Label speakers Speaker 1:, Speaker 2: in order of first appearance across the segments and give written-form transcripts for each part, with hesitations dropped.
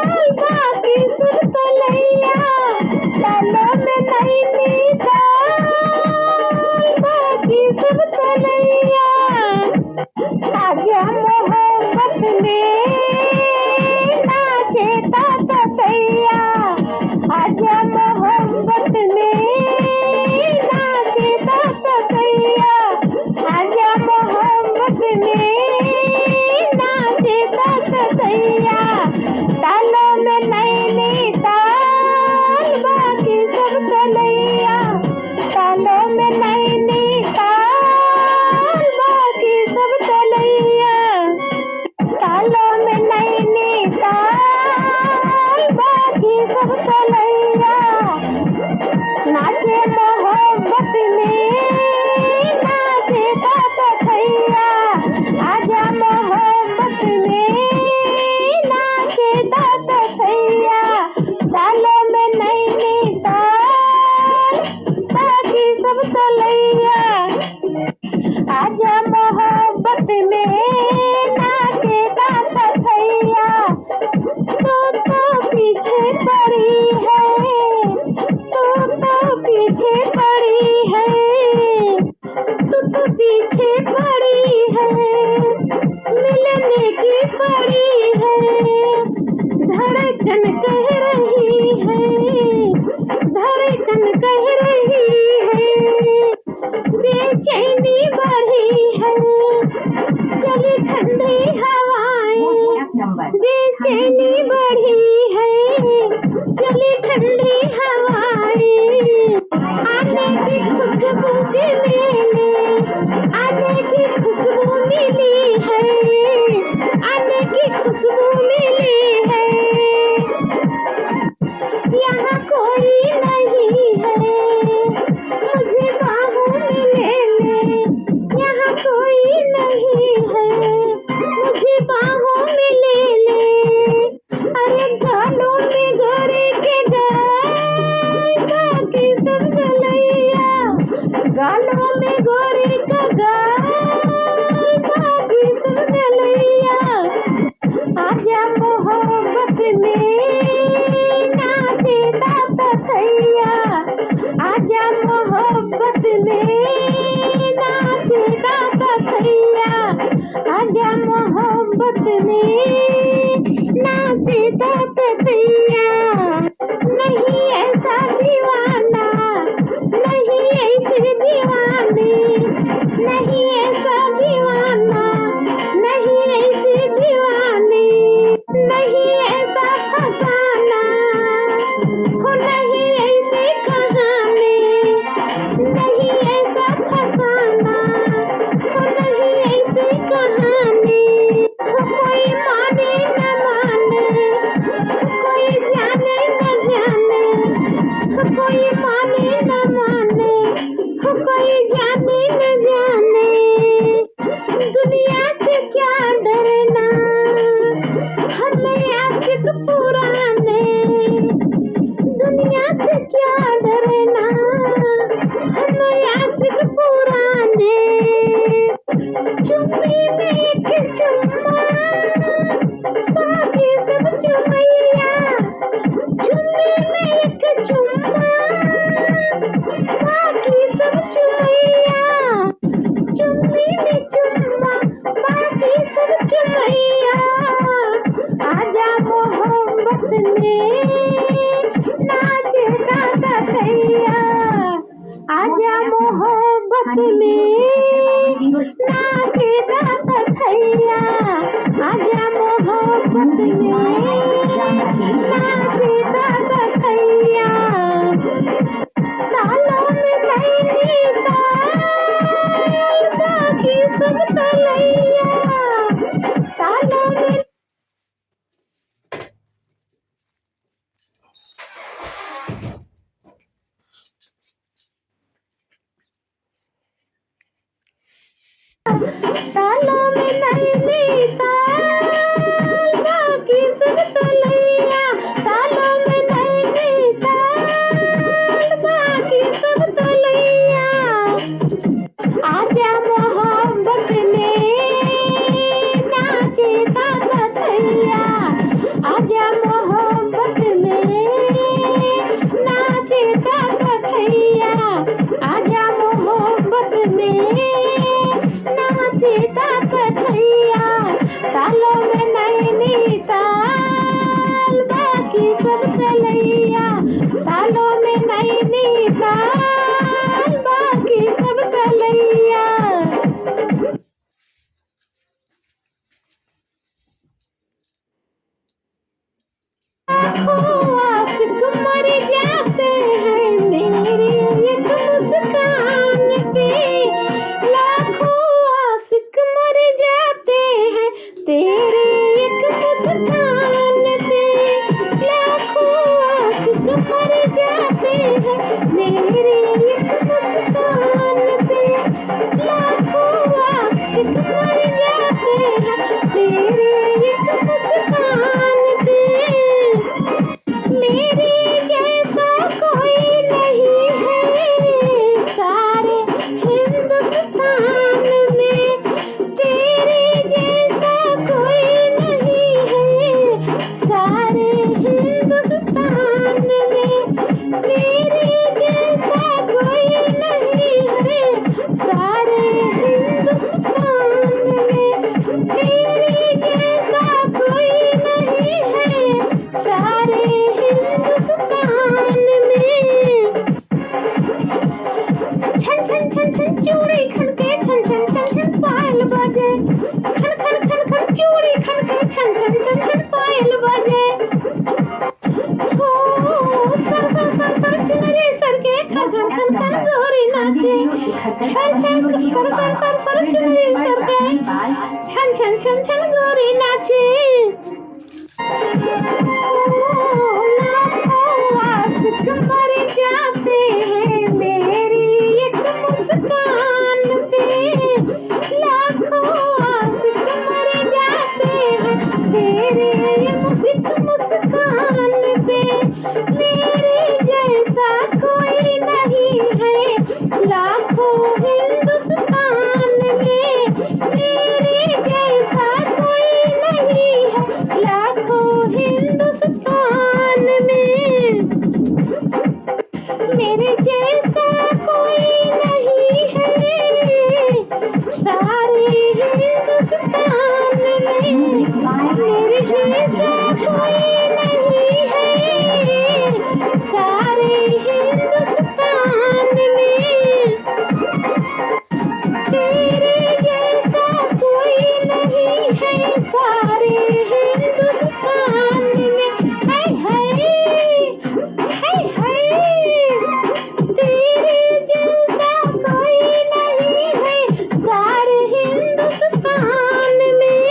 Speaker 1: बाकी सुर तलैया तालों में नैनीताल बाकी सुर तलैया आजा मोहब्बत में नाचे ताता तैया आजा मोहब्बत में नाचे ताता तैया आजा मोहब्बत में नाचे ताता तैया तालों में नैनीताल बाकी सब तलैया तालों में नैनीताल बाकी सब तलैया तालों में नैनीताल बाकी सब तलैया नाचे मोहब्बत में नाचे ताता तैया आजा मोहब्बत में नाचे ताता तैया तालों में नैनीताल बाकी सब तलैया आजा मोहब्बत में नाचे ताता तैया तू तो पीछे पड़ी है तू तो पीछे पड़ी है तू तो पीछे पड़ी है मिलने की पड़ी है धड़कन कह रही है धड़कन कह रही है बेचैनी बढ़ी है चली ठंडी हवाएं बेचैनी बढ़ी है चली ठंडी हवाएं आने की खुशबू मिली आने की खुशबू मिली है आने की खुशबू मिली है यहाँ कोई नहीं है मुझे बाहों में ले ले यहाँ कोई नहीं है मुझे बाहों में ले ले अरे गालों में गोरे के गाल बाकी सब गलैया गालों में गोरे का गाल बाकी सब गलैया आजा मोहब्बत में नाचे ताता तैया आजा मोहब्बत में नाचे ताता तैया आजा मोहब्बत में नाचे ताता तैया नहीं ऐसा दीवाना नहीं ऐसे दीवाने नहीं ऐसा दीवाना नहीं ऐसे दीवाने नहीं ऐसा फसाना हो नहीं ऐसे कहानी नहीं ऐसा फसाना हो नहीं ऐसी कहानी हो कोई माने न माने हो कोई जाने न जाने हो कोई माने न माने हो कोई जाने न जाने दुनिया से क्या डरना हमें आशिक पुराने दुनिया से क्या डरना हमें आशिक पुराने चुम्मी में एक चुम्मा बाकी सब चुमैया चुम्मी में एक चुम्मा बाकी सब चुमैया चुम्मी में चुम्मा बाकी सब चुमैया आजा मोहब्बत में मोहब्बत में नाचता कथैया, आजा मोहब्बत में नाचता कथैया, तालों में नैनी ताल बाकी सब तलैया, तालों में नैनी ताल बाकी सब तलैया। आशिक मर जाते हैं मेरी एक मुस्कान पे, लाखों आशिक मर जाते हैं तेरे एक मुस्कान पे, लाखों आशिक मर जाते हैं मेरे एक मुस्कान पे, लाखों आशिक मर जाते हैं तेरे एक मुस्कान पे। मेरे जैसा कोई नहीं है सारे हिंदुस्तान में, तेरे जैसा कोई नहीं है सारे हिंदुस्तान में, मेरे जैसा कोई नहीं है सारे हिंदुस्तान में, तेरे जैसा कोई नहीं है सारे हिंदुस्तान में। छन छन छन छन चूड़ी खनके, छन छन छन छन पायल बजे, खन खन खन खन चूड़ी खनके, छन छन छन छन पायल बजे। हो सर सर सर सर चुनरी सर के, खन खन खन खन गोरी नाचे, छन छन सर सर सर सर चुनरी सर के, छन छन छन छन गोरी नाचे। आशिक मर जाते हैं मेरी एक मुस्कान पे, लाखों आशिक मर जाते हैं तेरे एक मुस्कान पे, मेरे जैसा कोई नहीं है लाखों हिंदुस्तान में, मेरे जैसा कोई नहीं है लाखों हिंदुस्तान में, मेरे जैसा कोई नहीं है सारे हिंदुस्तान में, मेरे जैसा कोई नहीं है सारे हिंदुस्तान में, तेरे जैसा कोई नहीं है सारे हिंदुस्तान में। हाय हाय हाय हाय, तेरे जैसा कोई नहीं है सारे हिंदुस्तान में।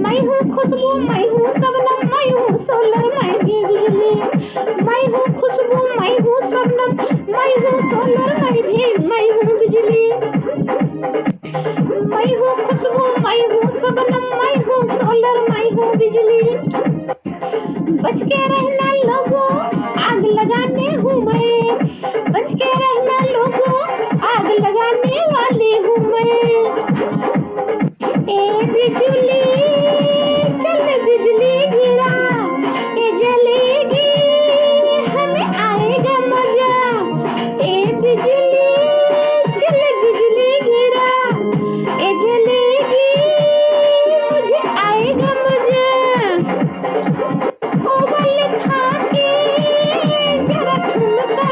Speaker 1: मैं हूँ खुशबू, मैं हूँ शबनम, मैं हूँ सोलर, मैं भी बिजली, मैं हूँ खुशबू, मैं हूँ शबनम, मैं हूँ सोलर, मैं हूँ बिजली, मैं हूँ खुशबू, मैं हूँ शबनम, मैं हूँ सोलर, मैं हूँ बिजली। बच के रहना लोगों आग लगाने हूँ मैं, बच के रहना लोगों आग लगाने वाली हूँ मैं। ए बिजली चल बिजली गिरा, ए जलेगी हमें आएगा मजा, ए बिजली चल बिजली गिरा, ए जलेगी मुझे आएगा मजा। ओ बल खा के जरा ठुमका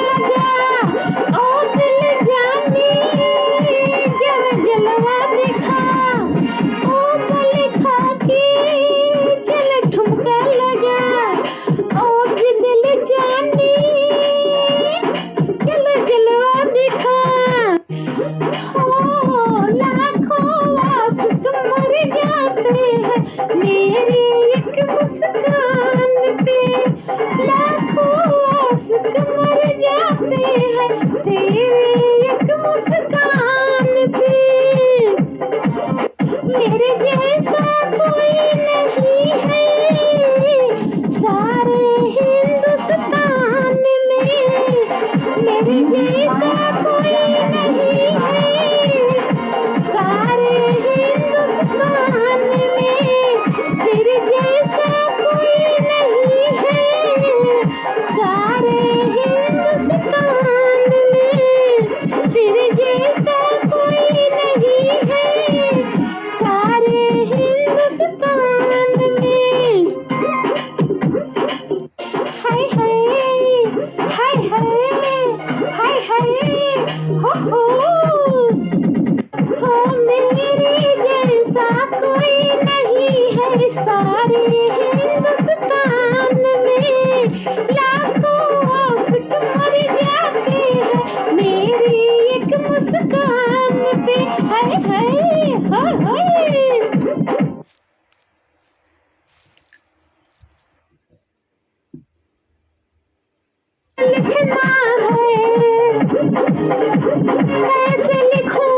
Speaker 1: कैसे लिखूं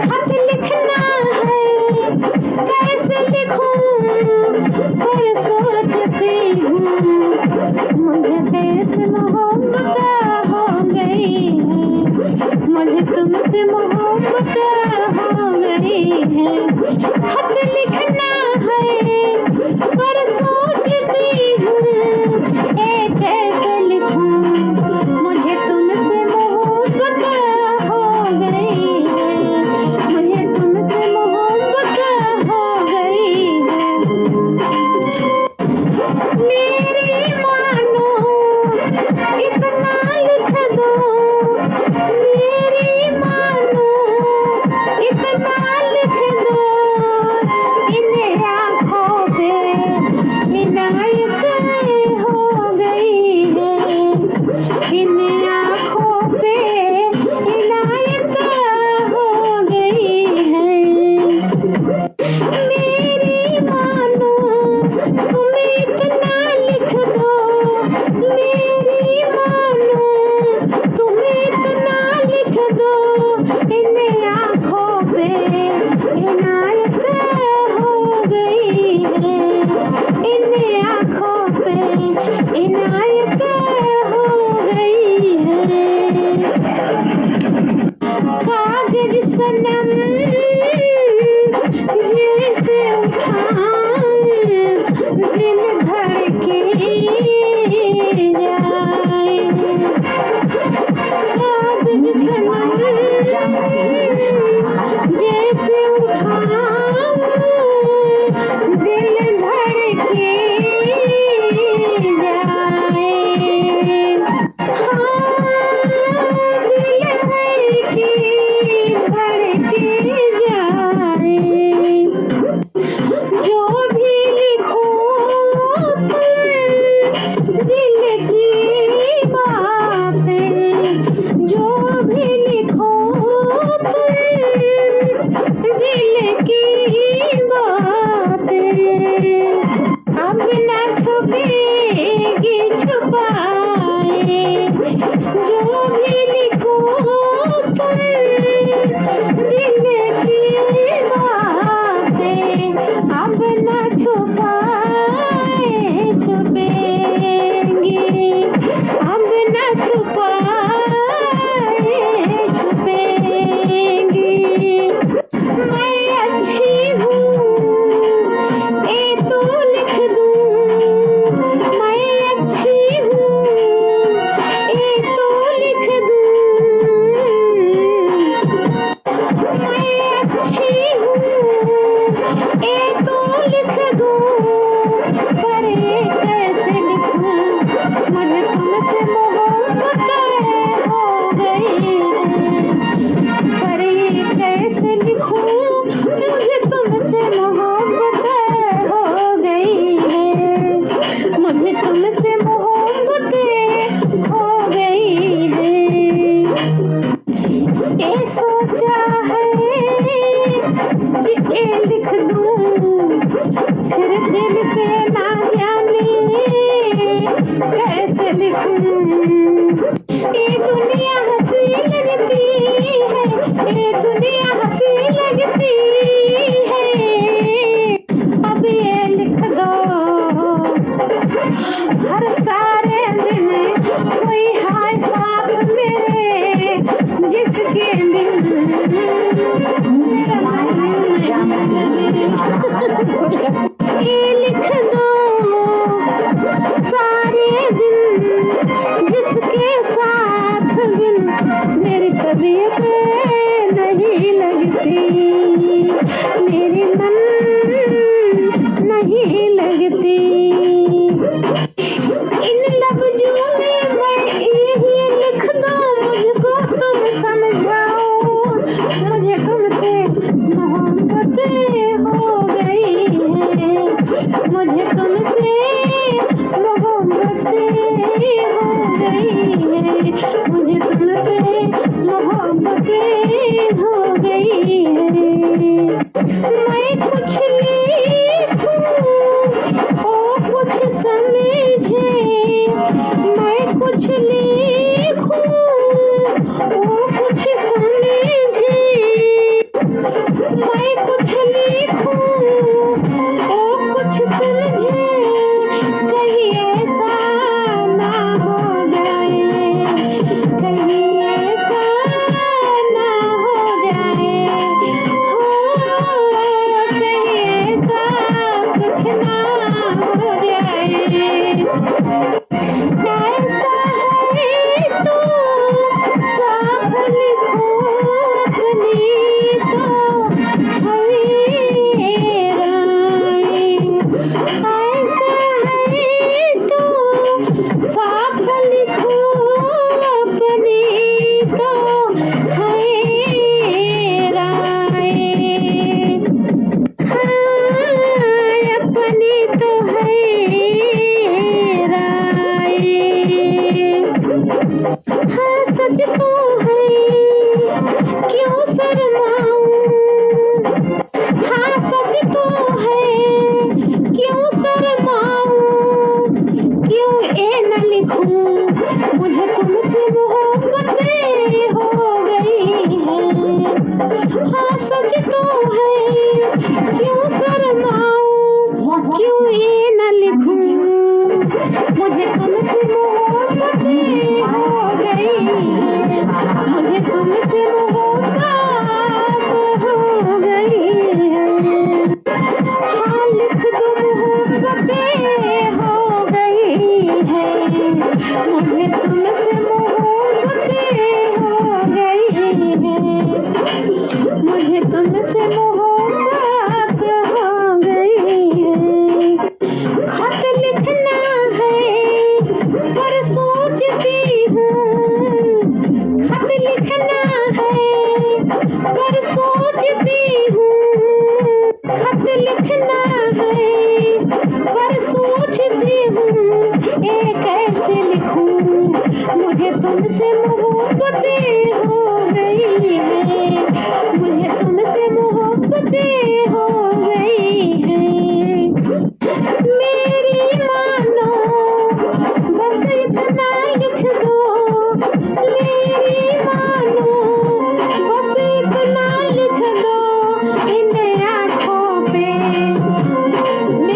Speaker 1: खत लिखना है, कैसे लिखूं पर सोचती हूँ मुझे देश मोहब्बत हो गई है, मुझे तुमसे मोहब्बत हो गई है। खत लिखना है पर सोचती हूँ कैसे लिखूं मुझे तुमसे मोहब्बत हो गई है, मुझे तुमसे मोहब्बत हो गई है। मेरी मानो इतना लिख दो, मेरी मानो इतना लिख दो, इन आँखों पे इनायत हो गई है, इन आँखों पे इनायत हो गई है। मेरी मानो तुम इतना लिख दो, मेरी मानो तुम इतना लिख दो, इन आँखों पे इनायत हो गई है, इन आँखों पे इनायत हो गई है। कागज सनम जैसे उठाए दिल धड़के जाए, कागज सनम जैसे उठाए दिल धड़के जाए। दिल धड़के जाए, जो भी लिखो दिल की बातें, जो भी लिखो दिल की बातें, अब न छुपेगी छुपाए, जो भी लिखो दिल की बातें, अब न छुपाए छुपेंगी, अब न छुपाए छुपेंगी। मैं अच्छी हूँ ये तो लिख दूँ, मैं अच्छी हूँ ये तो लिख दूँ, मैं अच्छी हूँ ये तो लिख दूँ, पर ये कैसे लिखूं मुझे तुमसे मोहब्बत हो गई है, पर ये कैसे लिखूं मुझे तुमसे मोहब्बत हो गई है, मुझे तुमसे मोहब्बत हो गई है। ये सोचा है कि ये लिख दूँ फिर दिल से ना जाने कैसे लिखूं। ये दुनिया हंसी लगती है, ये दुनिया हंसी लगती है, अब ये लिख दो हर सारे दिन कोई हाय साथ मेरे जिसके बिन मेरा ये लिख दो सारे दिन जिसके साथ बिन मेरी तबीयत नहीं लगती, मेरी मन नहीं लगती। इन लफ्जों में मैं यही लिख दो मुझको तुम समझाओ, मुझे तुमसे मोहब्बत हो गई है, मुझे तुमसे मोहब्बत हो गई है, मुझे तुमसे मोहब्बत हो गई है। मैं कुछ लिखूं ओ कुछ समझे, मैं कुछ लिखूं तो है, क्यों शर्माऊं, क्यों ये न लिखूं, मुझे तुमसे मोहब्बत हो गई है, मुझे तुमसे मोहब्बत हो गई है। हाँ लिख दो मोहब्बतें हो गई है, मुझे तुमसे मोहब्बतें हो गई है, मुझे तुमसे मोहब्बत हो गई है। खत लिखना है पर सोचती हूँ, खत लिखना है पर सोचती हूँ, खत लिखना है पर सोचती हूँ, एक कैसे लिखूं, मुझे तुमसे मोहब्बतें हो गई है, मुझे तुमसे मोहब्बतें हो गई है। मेरी मानो बस इतना लिख दो, मेरी मानो बस इतना लिख दो, इन आँखों पे,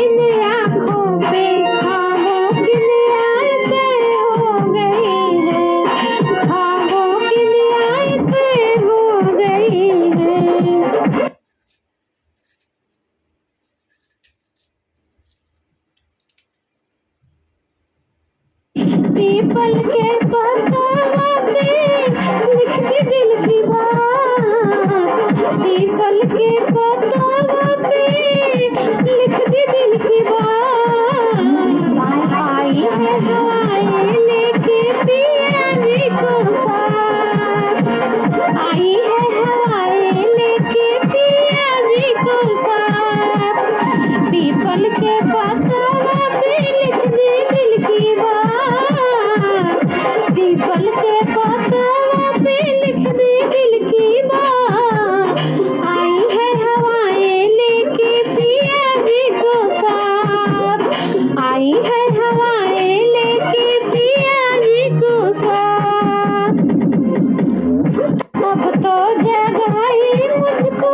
Speaker 1: इन आँखों पे ख्वाबों की रियायतें हो गई है, ख्वाबों की रियायतें हो गई है। पीपल के पतवा पे लिखती दिल की बात, पीपल के पतवा पे लिखती दिल की बात। आई है हवाएं लेके पिया जी को साथ, आई है हवाएं लेके पिया जी को साथ। पीपल के पतवा पे लिखती दिल की बात, पीपल के पतवा पे लिखती दिल की बात। आई है हवाएं लेके पिया जी को साथ, आई है हवाएं लेके पिया जी को साथ। अब तो जगाई मुझको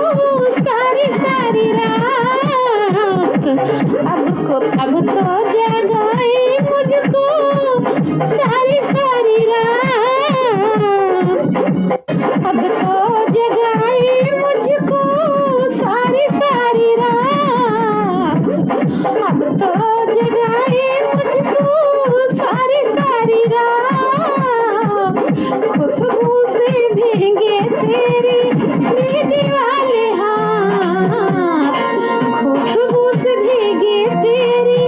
Speaker 1: सारी सारी रात, अब तो जगाई मुझको सारी सारी रात, अब तो जगाई मुझको सारी सारी रात, अब तो जगाई मुझको सारी सारी रात। खुशबू से भीगे तेरी मेहंदी वाले हाथ, खुशबू से भीगे तेरी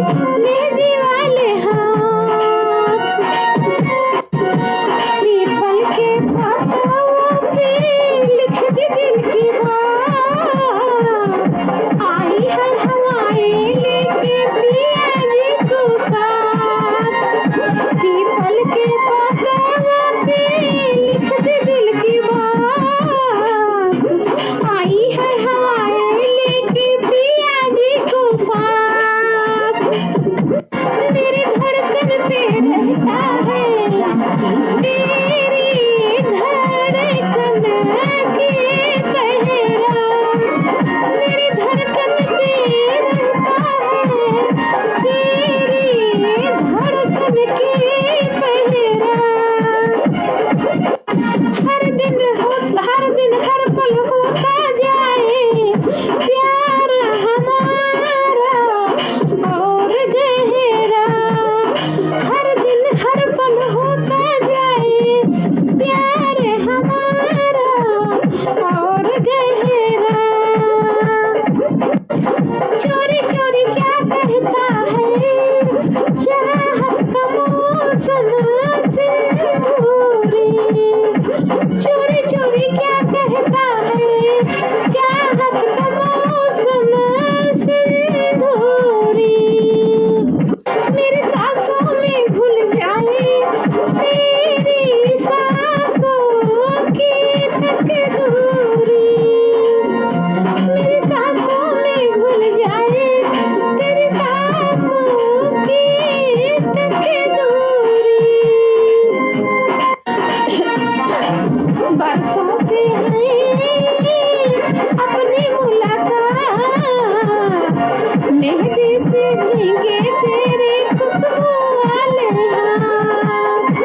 Speaker 1: भीगे तेरे खुशबू वाले हाथ।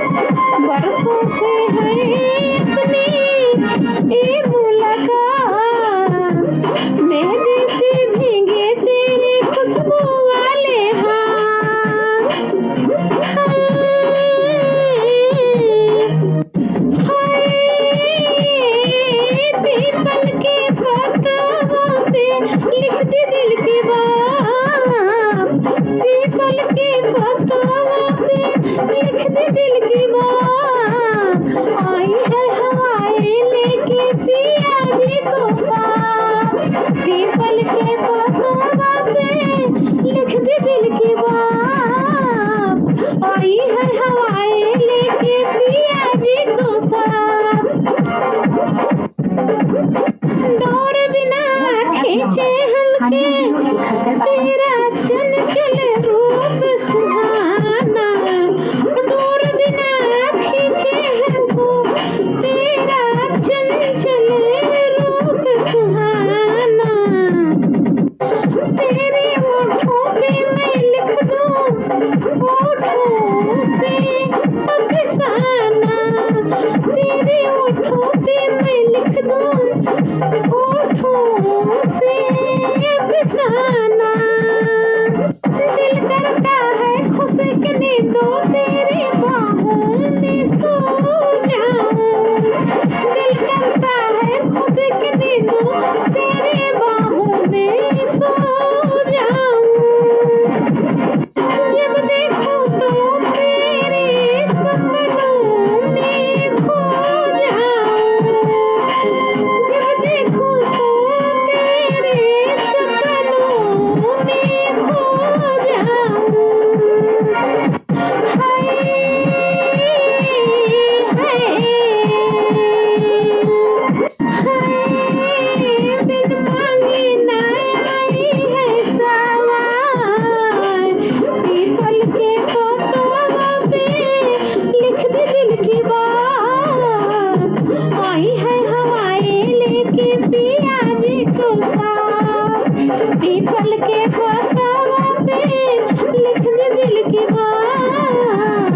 Speaker 1: बरसों से है अपनी ये मुलाकात, मेहंदी से भीगे तेरे खुशबू वाले हाथ। पीपल के पत्तों पे लिखती दिल की बात, पीपल के पत्तों पे लिखती दिल की बात। आई है हवाएं लेके पिया जी को साथ, पीपल के पत्तों पे लिखती दिल की बात। आई है हवाएं लेके पिया जी को साथ। डोर बिना खींचे हमके तेरा चंचल रूप सुहाना, डोर बिना खींचे हमको तेरा चंचल रूप सुहाना। तेरे होठों पे मैं लिख दूं होठों से अफसाना, तेरे होठों पे मैं लिख दूं होठों से अफसाना। दिल करता है खुशकने दो तेरी बाहों में सो जाऊं, दिल करता है खुशकने दो तेरी बाहों में सो जाऊं। जब देखूं तो तेरे सपनों में खो जाऊं, जब देखूं तो तेरे सपनों में खो जाऊं। बिन मांगे ना आई है सवार, पीपल के पत्तों पे लिखती दिल की बात। आई है हवाएं लेके पिया जी को साथ, पीपल के पत्तों पे लिखती दिल की बात।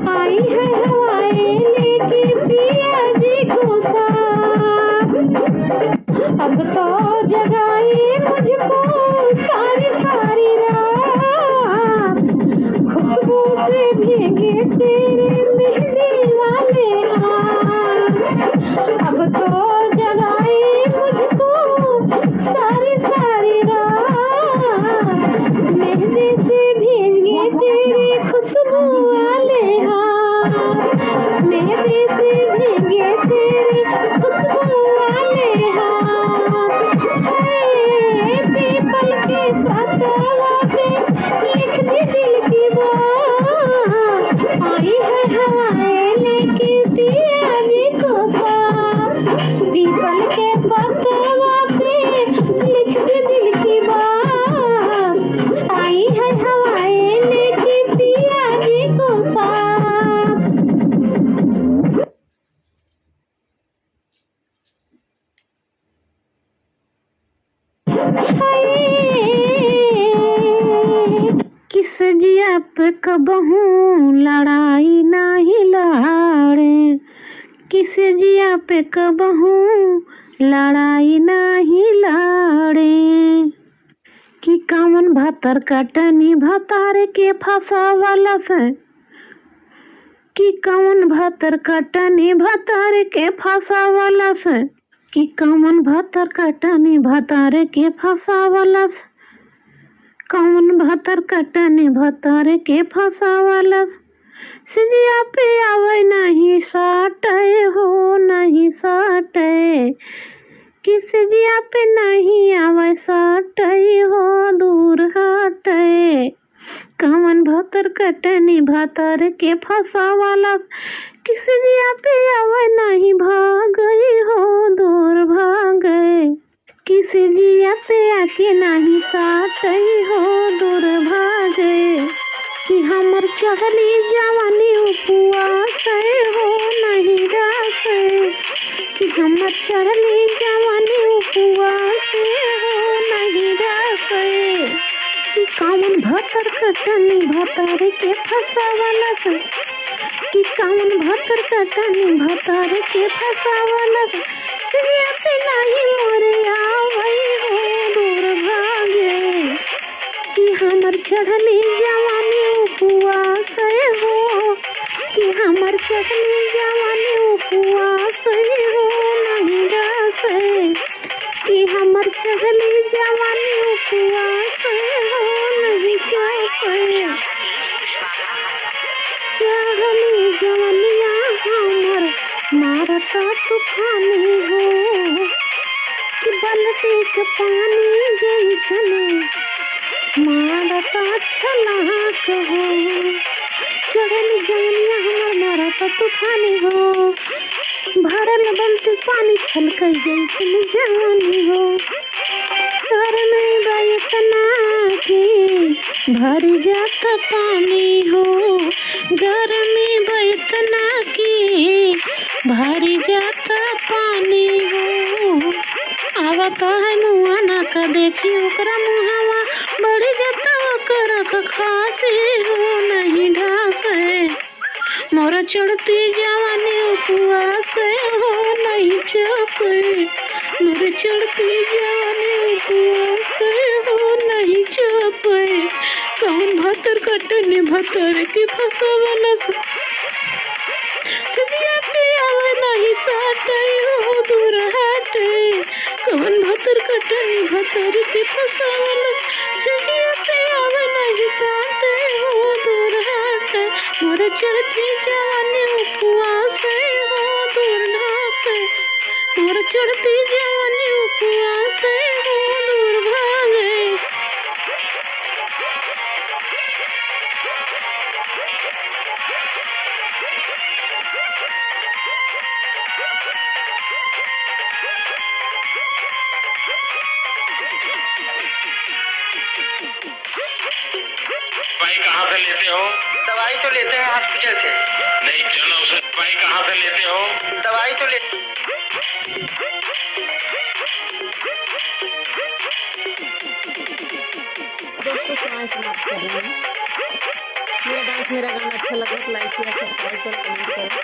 Speaker 1: आई है हवाएं लेके पिया जी को साथ। अब तो जगाए मुझको सारी सारी रात, खुशबू से भीगे तेरे मेहंदी वाले हाथ। अब तो जगाए मुझको सारी सारी रात, मेहंदी से भीगे तेरे खुशबू वाले हाथ, मेहंदी से भीगे तेरे खुशबू वाले हाथ। पीपल के पत्तों पे लिखती दिल की बात। आई है हवाएं लेके पिया जी को साथ, पीपल के पत्तों पे लिखती दिल की बात। आई है हवाएं लेके पिया जी को साथ। किस जिया पे कबहू लड़ाई नाही लड़े, किस जिया पे कबहू लड़ाई नाही लड़े। कि कौन भातर कटनी भतार के फसावला से, कि कौन भातर कटनी भतार के फसावला से, कि कौन भातर कटनी भतार के फसावला से, कौन भातर कटनी भतार के फसावला से। सिजिया पे आवे नहीं साटे हो नहीं साटे, कि सिजिया पे नहीं आवे साटे हो दूर हटे। कौन भातर कटनी भतार के फसावला, कि सिजिया पे आवे नहीं भागे हो दूर भागे। कि सिजिया पे आके नहीं साटे हो दूर भागे। कि हमर चढ़ली जवानी उपवास हो नहीं रासे, कि हमर चढ़ली जवानी उपवास हो नहीं रासे। कि कि कामन भतर कटनी भतर के फसावलस कि कामन भतर कटनी भतर के फसावलस प्रियते नाही मोरे आवई हो दूर भागे कि हमर चढ़ली जवानी उपवास हो कि हमर चढ़ली जवानी उपवास हो नहीं रसे कि हमर चढ़ली जवानी उपवास हो नहीं रसे चढ़ली जवनिया हमर मारता तूफानी हो कि बलती के पानी जैसने मारता छलाक हो चढ़ली जवनिया हमर मारता तूफानी हो भरल बलती पानी छलक जैसन जवानी हो घर में बयतना के भर जाता पानी हो घर में बयतना के भर जाता पानी हो आवता है मुआना का देखी ओकरा मुहावा बढ़ जाता ओकरा खासी हो नहीं ढासे मोरा चढ़ती जवानी उपवास हो नहीं चपे मोरा चढ़ती जवानी उपवास हो नहीं चपे कौन भतर कटने भतर के फसावलस सदियाते आवे नहीं साटे हो दूर हटे कौन भतर कटने भतर के फसावलस सदियाते आवे नहीं साटे हो दूर हटे मोर चढ़ती जवानी उपवास हो दूर हटे मोर चढ़ती जवानी उपवास हो दूर भागे
Speaker 2: दवाई कहाँ से लेते हो?
Speaker 3: दवाई तो लेते हैं हॉस्पिटल से।
Speaker 2: नहीं जन औषधि दवाई कहाँ से लेते हो?
Speaker 3: दवाई तो ले
Speaker 4: दोस्तों सुनाए समाप्त कर रहे हैं। मेरा डांस मेरा गाना अच्छा लगा तो लाइक शेयर सब्सक्राइब करो कमेंट करो।